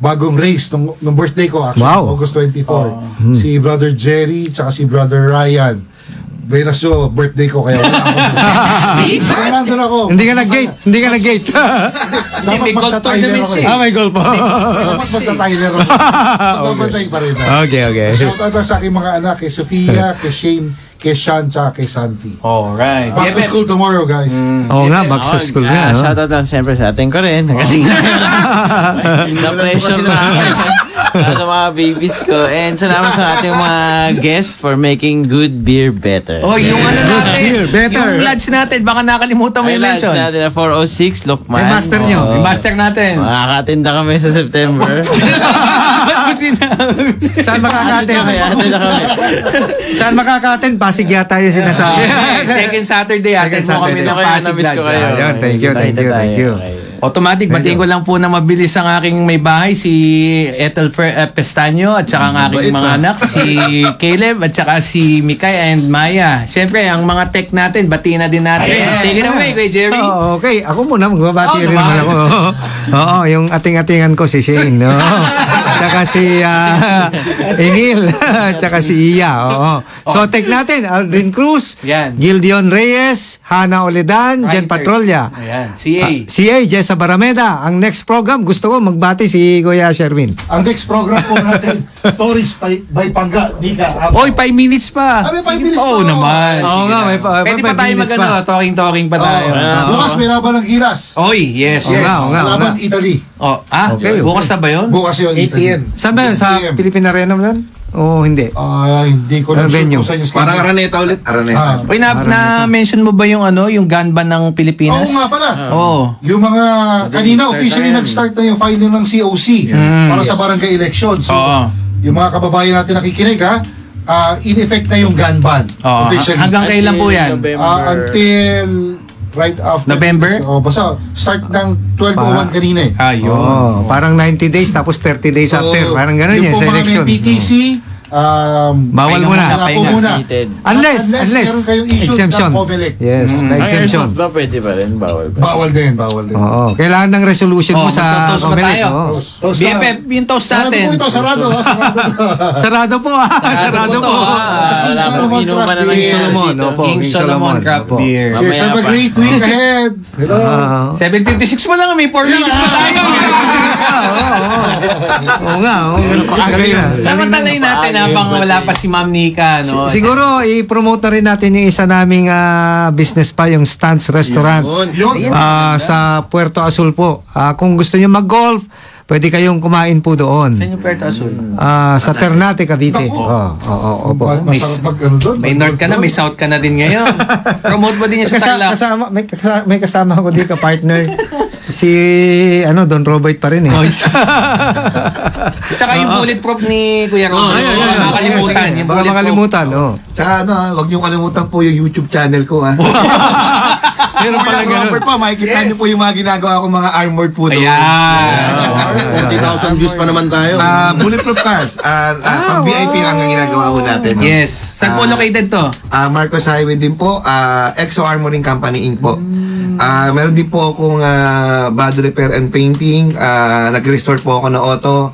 bagong race nung birthday ko actually, August 24. Si Brother Jerry tsaka si Brother Ryan. Buenas yo, birthday ko kaya wala ako. Nandun ako. Hindi ka nag-gate. Dapat magta-Tyler ako may goal po. Dapat magta-Tyler ako. Magbabantay pa rin. Okay. Shoutout sa aking mga anak, kay Sofia, kay Shane, kay Sean, tsaka kay Santi. Alright. Back to school tomorrow, guys. Oo nga, back to school na. Shoutout lang siyempre sa atin ko rin. Kasi na-pressure na sa mga babies ko. And salamat sa ating mga guests for making good beer better. Yung natin. Beer better. Yung lodge natin, baka nakalimutan mo yung mention. Sa natin na 406 Lokman. May master nyo. Yung master natin. Makakatinda kami sa September. Saan makakatin? Saan makakatin? Pasig yata yung sinasabi. Second Saturday, atin mo kami ng Pasig Lodge. Thank you. Automatic, batiin ko lang po na mabilis ang aking may bahay, si Ethel Pestaño at saka ang aking mga anak, si Caleb at saka si Mikay and Maya. Siyempre, ang mga tech natin, batiin na din natin. Take it away, Kuya Jerry. Okay, ako muna, magbabati rin naman ako. Oo, yung ating-atingan ko si Shane, no? Tsaka si Emil, tsaka si Iya. So, tech natin, Aldrin Cruz, Gildion Reyes, Hana Oledan, Jen Patrolla. CA, Jessa Barameda. Ang next program, gusto ko magbati si Kuya Sherwin. Ang next program po natin, Stories by Pangga, Nika. 5 minutes pa. May 5 minutes pa. Oo naman. Oo nga, may pwede pa tayo talking pa tayo. Bukas may laban ng Gilas. Yes. Laban Italy. Okay. Bukas na ba yun? Bukas yun, 8 p.m. Saan ba yun? Sa Philippine Arena mo yan? O hindi? Hindi ko lang venue. sure kung saan yung Parang Araneta ulit. Araneta. Uy, na-mention mo ba yung yung gun ban ng Pilipinas? Oo nga pala. Oo. Yung mga, kanina officially nag-start na yung filing ng COC para sa barangay election. So, yung mga kababayan natin nakikinig in effect na yung gun ban. Officially. Hanggang kailan po yan? Until right after November? Basta start ng 12:01 kanina Ayun. Parang 90 days tapos 30 days after. Parang ganun yan sa election. Yung PTC, bawal muna. wala po muna. Unless meron kayong issue exemption. ng COMELEC. Yes, may exemption. Ba pwede pa rin? Bawal ba? Bawal din. Oo. Kailangan ng resolution mo sa magto-toast pa COMELEC. tayo. BFF, yung toast natin. Sarado po ito, sarado. Sarado po. Sarado po. Sa King Solomon Craft Beer. King Solomon Craft Beer. Cheers, have a great week ahead. Hello. 7:56 mo lang, may 4 minutes pa tayo. Oo nga. Samantalay natin habang wala pa si Ma'am Nika. Siguro, i-promote na rin natin yung isa naming business pa, yung Stance Restaurant. Sa Puerto Azul po. Kung gusto nyo mag-golf, pwede kayong kumain po doon. Saan yung Puerto Azul? Sa Ternate, Cavite. Opo. May north ka na, may south ka na din ngayon. Promote mo din yung sa Tarlac. May kasama ko din ka-partner. Si Don Robert pa rin Tsaka yung bulletproof ni Kuya Robert. Makalimutan. Makalimutan. Tsaka wag niyo kalimutan po yung YouTube channel ko Meron pala Robert pa, makikita niyo po yung mga ginagawa ko mga armored po doon. 40,000 views pa naman tayo. Bulletproof cars. Pang VIP ang ginagawa ko natin. Yes. Saan po located to? Marcos Highway din po. Exo Armoring Company Inc. po. Meron din po akong Bado Repair and Painting. Nag-restore po ako ng auto.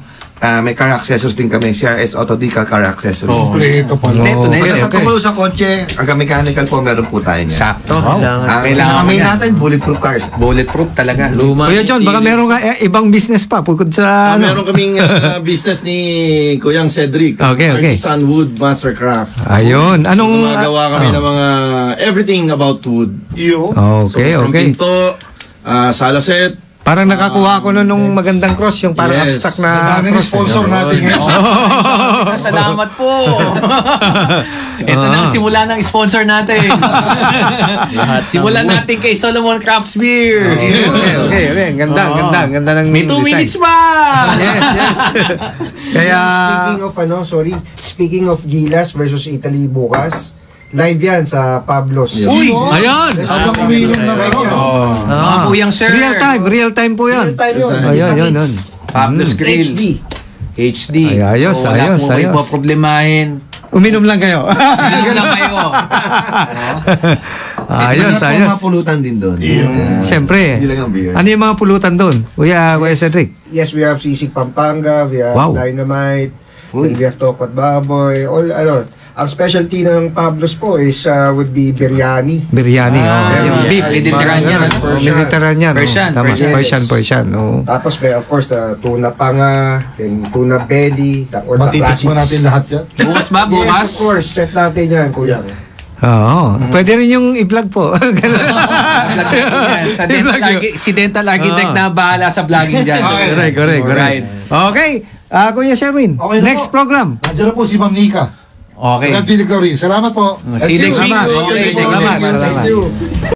may car accessories din kami. CRS Auto Decal Car Accessories. Kompleto pala. Basta tumulo sa kotse, hanggang mechanical po, meron po tayo niya. Sakto. Kailangan kami natin, bulletproof cars. Bulletproof talaga. Kuya John, baka meron ka ibang business pa bukod sa Meron kaming business ni Kuyang Cedric. Okay. Sunwood Mastercraft. Ayun. Anong Gumagawa kami ng mga everything about wood. Okay, so, from pinto, sala set. Parang nakakuha ko nung magandang cross, yung parang abstract na daming cross. sponsor natin ngayon. Salamat po. Ito na ang simula ng sponsor natin. Simulan natin kay Solomon Crafts Beer. Okay. Ganda ng May 2 minutes pa. Yes. Kaya speaking of Gilas versus Italy bukas, live yan sa Pablo's. Uy! Ayan! Habang umiinom na Mga buyang sir. Real time po yan. Real time yun. Ayun. Pablo's Grill. HD. Ayos. Wala po kayo problemahin. Uminom lang kayo. Uminom lang kayo. Ayos. Mga pulutan din doon. Siyempre. Hindi lang ang beer. Ano yung mga pulutan doon? Kuya Cedric? Yes, we have Sisig Pampanga, we have Dynamite, and we have Tokwat Baboy, ang specialty ng Pablo's po is would be biryani. Biryani, yung beef, Mediterranean. Mediterranean. Persian. Tapos may of course the tuna panga, then tuna belly, or the Matitik mo natin lahat yan. Bukas ba? Yes, of course. Set natin yan, kuya. Oo. Pwede rin yung i-vlog po. Si Dental Architect na bahala sa vlogging dyan. Correct. Okay. Kuya Sherwin, next program. Nandiyan na po si Ma'am Nika. Okay. Salamat po. See you next week. Salamat. Thank you.